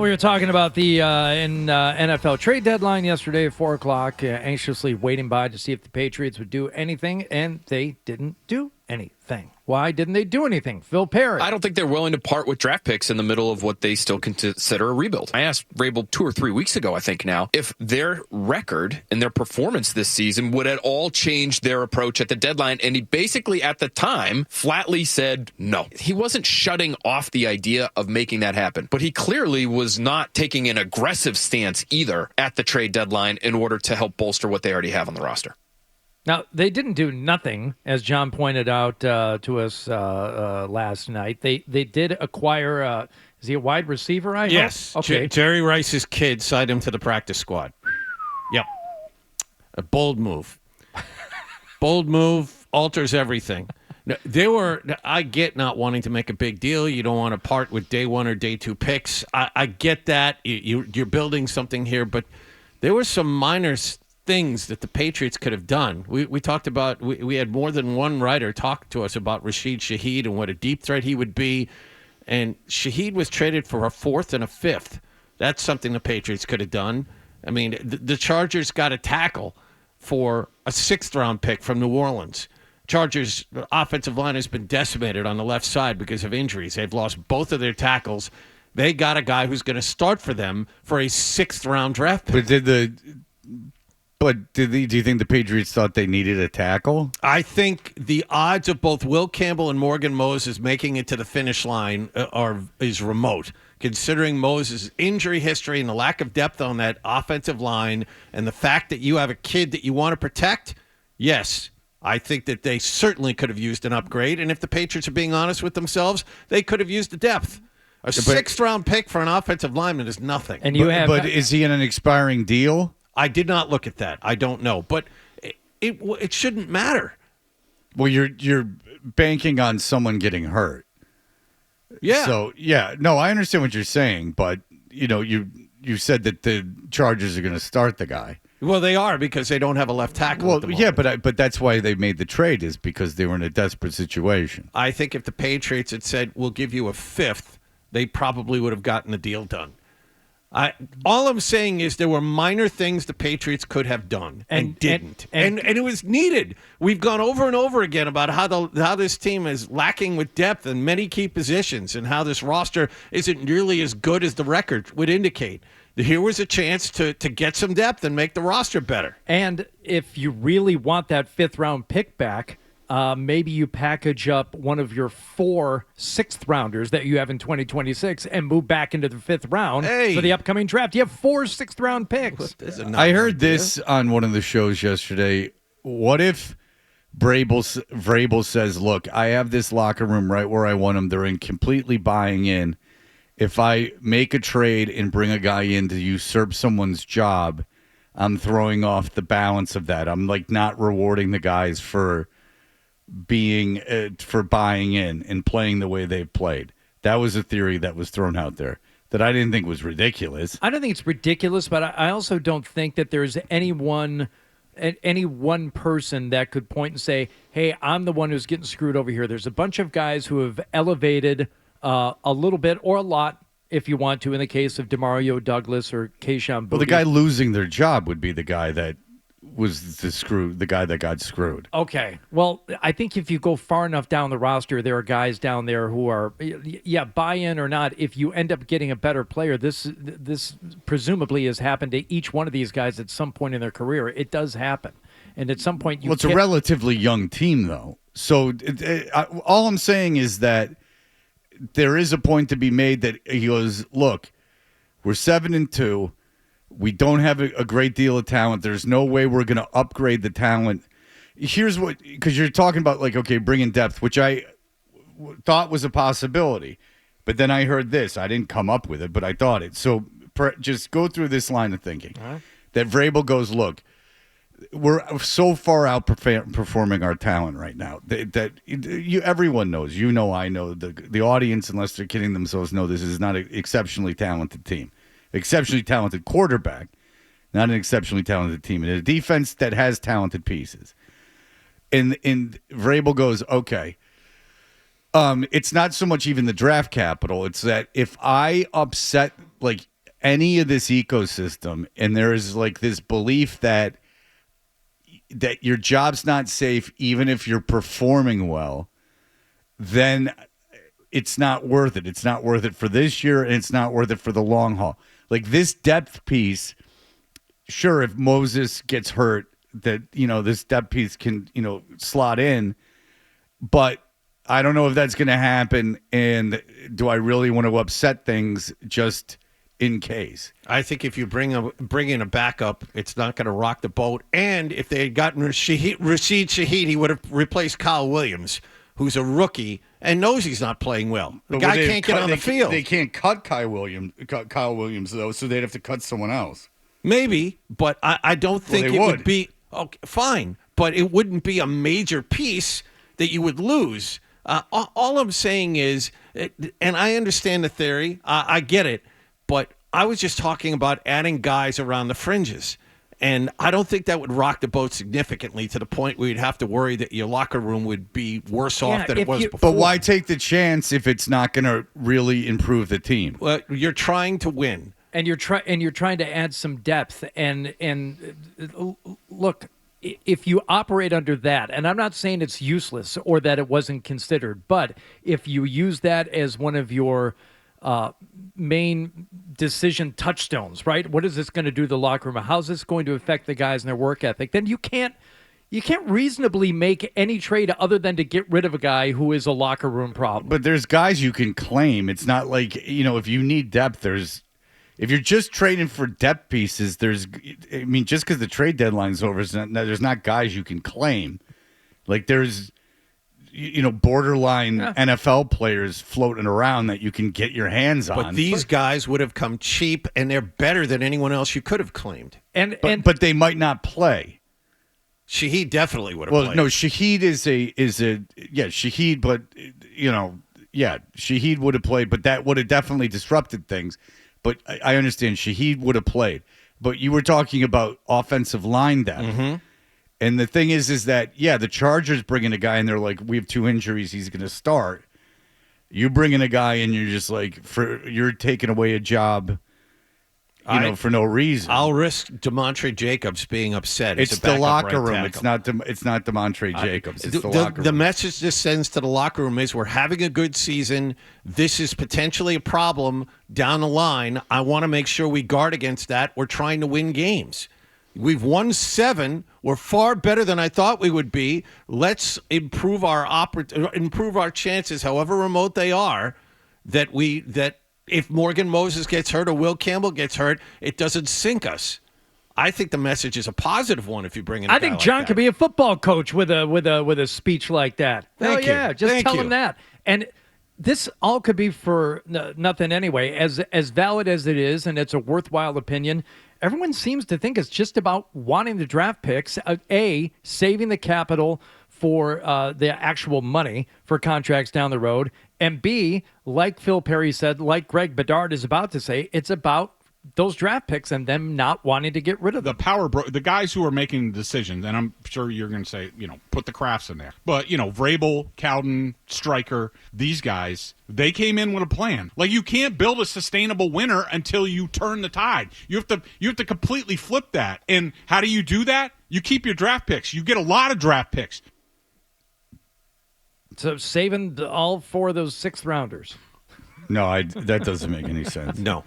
We were talking about the NFL trade deadline yesterday at 4 o'clock, anxiously waiting by to see if the Patriots would do anything, and they didn't do anything. Why didn't they do anything? Phil Perry. I don't think they're willing to part with draft picks in the middle of what they still consider a rebuild. I asked Vrabel 2 or 3 weeks ago, I think now, if their record and their performance this season would at all change their approach at the deadline, and he basically at the time flatly said no. He wasn't shutting off the idea of making that happen, but he clearly was not taking an aggressive stance either at the trade deadline in order to help bolster what they already have on the roster. Now, they didn't do nothing, as John pointed out to us last night. They did acquire, is he a wide receiver, I Yes. hope? Okay. Jerry Rice's kid signed him to the practice squad. Yep. A bold move. Bold move, alters everything. I get not wanting to make a big deal. You don't want to part with day one or day two picks. I get that. You're building something here, but there were some minor things that the Patriots could have done. We talked about, we had more than one writer talk to us about Rashid Shaheed and what a deep threat he would be. And Shaheed was traded for a fourth and a fifth. That's something the Patriots could have done. I mean, the Chargers got a tackle for a sixth-round pick from New Orleans. Chargers' offensive line has been decimated on the left side because of injuries. They've lost both of their tackles. They got a guy who's going to start for them for a sixth-round draft pick. But do you think the Patriots thought they needed a tackle? I think the odds of both Will Campbell and Morgan Moses making it to the finish line is remote, considering Moses' injury history and the lack of depth on that offensive line and the fact that you have a kid that you want to protect. Yes, I think that they certainly could have used an upgrade. And if the Patriots are being honest with themselves, they could have used the depth. A sixth-round pick for an offensive lineman is nothing. But is he in an expiring deal? I did not look at that. I don't know, but it shouldn't matter. Well, you're banking on someone getting hurt. Yeah. So no, I understand what you're saying, but you said that the Chargers are going to start the guy. Well, they are because they don't have a left tackle. Well, yeah, but that's why they made the trade, is because they were in a desperate situation. I think if the Patriots had said, "We'll give you a fifth," they probably would have gotten the deal done. All I'm saying is there were minor things the Patriots could have done and didn't. And it was needed. We've gone over and over again about how this team is lacking with depth in many key positions and how this roster isn't nearly as good as the record would indicate. Here was a chance to get some depth and make the roster better. And if you really want that fifth-round pick back, maybe you package up one of your 4 sixth-rounders that you have in 2026 and move back into the fifth round for the upcoming draft. You have 4 sixth-round picks. I heard this on one of the shows yesterday. What if Vrabel says, look, I have this locker room right where I want them. They're completely buying in. If I make a trade and bring a guy in to usurp someone's job, I'm throwing off the balance of that. I'm not rewarding the guys for buying in and playing the way they've played. That was a theory that was thrown out there that I didn't think was ridiculous. I don't think it's ridiculous, but I also don't think that there's any one person that could point and say, hey, I'm the one who's getting screwed over here. There's a bunch of guys who have elevated a little bit or a lot, if you want to, in the case of DeMario Douglas or Kayshon Boutte. Well, the guy losing their job would be the guy that was the guy that got screwed. Okay. Well, I think if you go far enough down the roster, there are guys down there who are, buy in or not. If you end up getting a better player, this presumably has happened to each one of these guys at some point in their career. It does happen. And at some point, it's a relatively young team, though. So all I'm saying is that there is a point to be made that he goes, look, we're 7-2. We don't have a great deal of talent. There's no way we're going to upgrade the talent. Here's what, because you're talking about bringing depth, which I thought was a possibility. But then I heard this. I didn't come up with it, but I thought it. So just go through this line of thinking. That Vrabel goes, look, we're so far outperforming our talent right now that everyone knows. I know. The audience, unless they're kidding themselves, know this is not an exceptionally talented team. Exceptionally talented quarterback, not an exceptionally talented team. And a defense that has talented pieces. And Vrabel goes, okay, it's not so much even the draft capital. It's that if I upset, any of this ecosystem, and there is like this belief that your job's not safe even if you're performing well, then it's not worth it. It's not worth it for this year, and it's not worth it for the long haul. Like this depth piece, sure, if Moses gets hurt, that, this depth piece can, slot in, but I don't know if that's going to happen, and do I really want to upset things just in case? I think if you bring in a backup, it's not going to rock the boat. And if they had gotten Rashid Shaheed, he would have replaced Kyle Williams, who's a rookie and knows he's not playing well. The guy can't get on the field. They can't cut Kyle Williams, though, so they'd have to cut someone else. Maybe, but I don't think they it would. would be okay, fine, but it wouldn't be a major piece that you would lose. All I'm saying is, and I understand the theory, I get it, but I was just talking about adding guys around the fringes. And I don't think that would rock the boat significantly to the point where you'd have to worry that your locker room would be worse off than it was before. But why take the chance if it's not going to really improve the team? Well, you're trying to win. And you're trying to add some depth, and look, if you operate under that, and I'm not saying it's useless or that it wasn't considered, but if you use that as one of your main decision touchstones, right? What is this going to do to the locker room? How's this going to affect the guys and their work ethic? Then you can't reasonably make any trade other than to get rid of a guy who is a locker room problem. But there's guys you can claim. It's not like, if you need depth, if you're just trading for depth pieces, just because the trade deadline's over, there's not guys you can claim. Like there's, borderline NFL players floating around that you can get your hands on. But these guys would have come cheap, and they're better than anyone else you could have claimed. But they might not play. Shaheed definitely would have played. Well, no, Shaheed Shaheed, but Shaheed would have played, but that would have definitely disrupted things. But I understand Shaheed would have played. But you were talking about offensive line depth. Mm-hmm. And the thing is that, the Chargers bring in a guy and they're like, we have 2 injuries, he's going to start. You bring in a guy and you're just like, you're taking away a job, for no reason. I'll risk DeMontre Jacobs being upset. It's the locker room. It's not DeMontre Jacobs. It's the locker room. The message this sends to the locker room is we're having a good season. This is potentially a problem down the line. I want to make sure we guard against that. We're trying to win games. We've won 7. We're far better than I thought we would be. Let's improve our chances, however remote they are, that if Morgan Moses gets hurt or Will Campbell gets hurt, it doesn't sink us. I think the message is a positive one if you bring in a guy think like John that. could be a football coach with a speech like that. Thank you. Yeah, just tell him that. And this all could be for nothing anyway. As valid as it is, and it's a worthwhile opinion, everyone seems to think it's just about wanting the draft picks, saving the capital for the actual money for contracts down the road, and B, like Phil Perry said, like Greg Bedard is about to say, it's about those draft picks and them not wanting to get rid of them. The guys who are making the decisions, and I'm sure you're going to say, put the Crafts in there. But, Vrabel, Cowden, Stryker, these guys, they came in with a plan. Like, you can't build a sustainable winner until you turn the tide. You have to completely flip that. And how do you do that? You keep your draft picks. You get a lot of draft picks. So saving all 4 of those 6th rounders. No, that doesn't make any sense. No,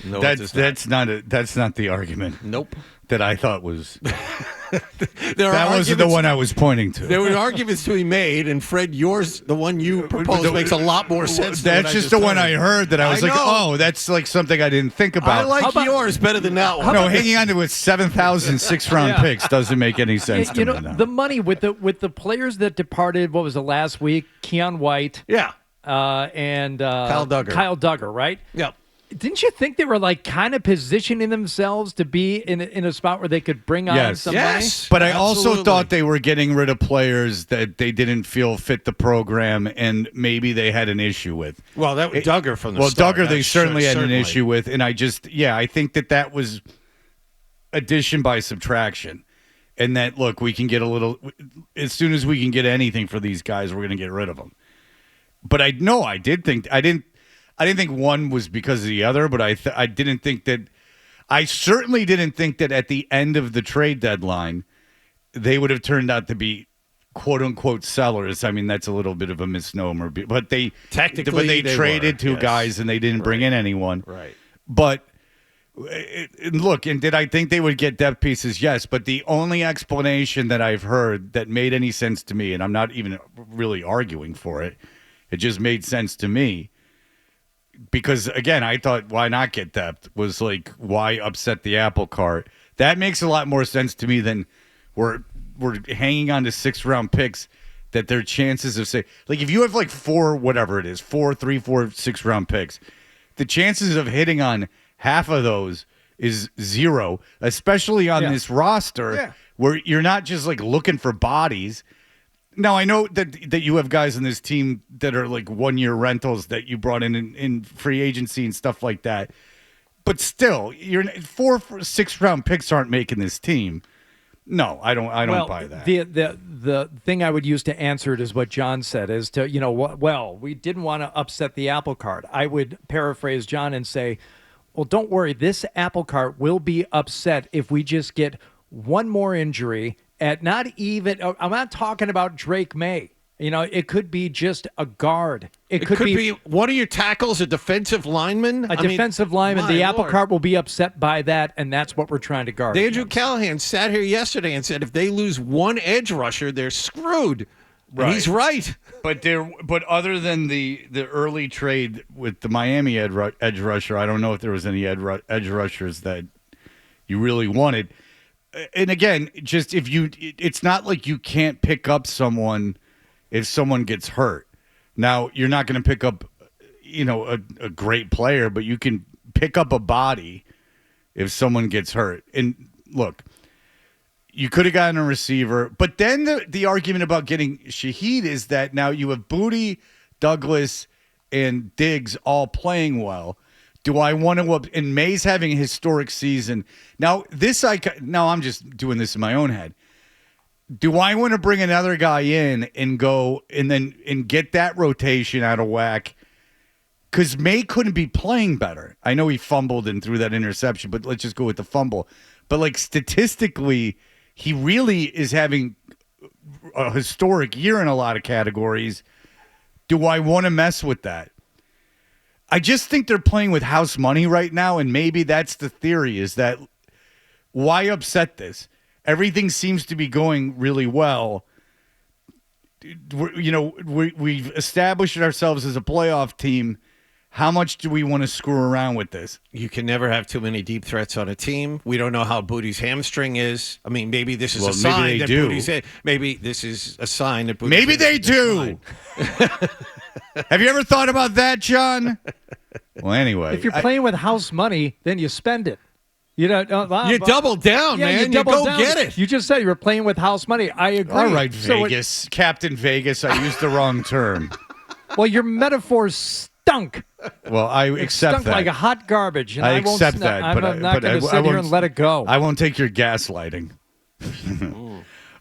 that's not the argument. Nope. That I thought was. That wasn't the one I was pointing to. There were arguments to be made, and Fred, the one you proposed makes a lot more sense. That's just the one I heard that I was like, oh, that's like something I didn't think about. I like yours better than that one. No, hanging on to it 7,000 6th-round picks doesn't make any sense to me. The money with the players that departed. What was the last week? Keon White. Yeah. And Kyle Duggar, right? Yep. Didn't you think they were like kind of positioning themselves to be in a spot where they could bring on some money? But I also thought they were getting rid of players that they didn't feel fit the program and maybe they had an issue with. Well, that was Duggar from the start. Duggar they certainly had an issue with, and I think that was addition by subtraction. And that, look, we can get as soon as we can get anything for these guys, we're going to get rid of them. But I did think I didn't think one was because of the other, but I certainly didn't think that at the end of the trade deadline they would have turned out to be quote unquote sellers. I mean, that's a little bit of a misnomer, but they traded two guys and they didn't bring in anyone. Right. But look, and did I think they would get depth pieces? Yes, but the only explanation that I've heard that made any sense to me, and I'm not even really arguing for it, it just made sense to me. Because, again, I thought, why not get depth? Was like, why upset the apple cart? That makes a lot more sense to me than we're hanging on to 6th-round picks that their chances of, say, like if you have like 4, whatever it is, 4, 3, 4, 6th-round picks, the chances of hitting on half of those is 0, especially on this roster where you're not just like looking for bodies. Now, I know that you have guys on this team that are like 1-year rentals that you brought in free agency and stuff like that. But still, 4 6th-round picks aren't making this team. No, I don't buy that. The thing I would use to answer it is what John said, is to, we didn't want to upset the apple cart. I would paraphrase John and say, well, don't worry, this apple cart will be upset if we just get one more injury at not even, I'm not talking about Drake May. It could be just a guard. It could be one of your tackles, a defensive lineman. Defensive lineman. The apple cart will be upset by that, and that's what we're trying to guard. Andrew Callahan sat here yesterday and said if they lose one edge rusher, they're screwed. Right. And he's right. But other than the early trade with the Miami edge rusher, I don't know if there was any edge rushers that you really wanted. And again, just it's not like you can't pick up someone if someone gets hurt. Now, you're not going to pick up, a great player, but you can pick up a body if someone gets hurt. And look, you could have gotten a receiver, but then the argument about getting Shaheed is that now you have Booty, Douglas, and Diggs all playing well. Do I want to and May's having a historic season. Now I'm just doing this in my own head. Do I want to bring another guy in and go and get that rotation out of whack? Because May couldn't be playing better. I know he fumbled and threw that interception, but let's just go with the fumble. But like statistically, he really is having a historic year in a lot of categories. Do I want to mess with that? I just think they're playing with house money right now, and maybe that's the theory, is that why upset this? Everything seems to be going really well. We've established ourselves as a playoff team. How much do we want to screw around with this? You can never have too many deep threats on a team. We don't know how Booty's hamstring is. I mean, maybe this is a sign that Booty's. Maybe this is a sign that Booty's. Maybe they do. Have you ever thought about that, John? Well, anyway, if you're playing with house money, then you spend it. You double down, man. You go get it. You just said you were playing with house money. I agree. All right, Vegas. Captain Vegas. I used the wrong term. Well, your metaphors stunk. Well, I accept stunk that. like a hot garbage. And I accept that. I'm not going to sit here and let it go. I won't take your gaslighting.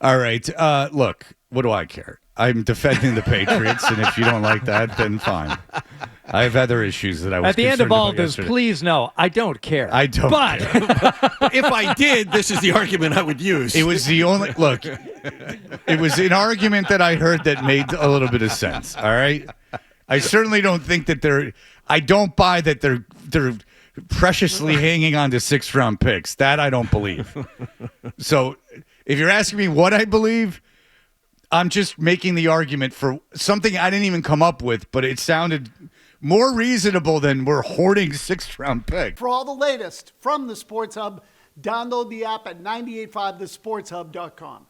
All right. Look, what do I care? I'm defending the Patriots, and if you don't like that, then fine. I have other issues that I was at the end of all this. Yesterday. Please, no, I don't care. I don't. But if I did, this is the argument I would use. It was the only look. It was an argument that I heard that made a little bit of sense. All right. I certainly don't think that I don't buy that they're preciously hanging on to 6th-round picks. That I don't believe. So, if you're asking me what I believe, I'm just making the argument for something I didn't even come up with, but it sounded more reasonable than we're hoarding 6th-round picks. For all the latest from the Sports Hub, download the app at 985thesportshub.com.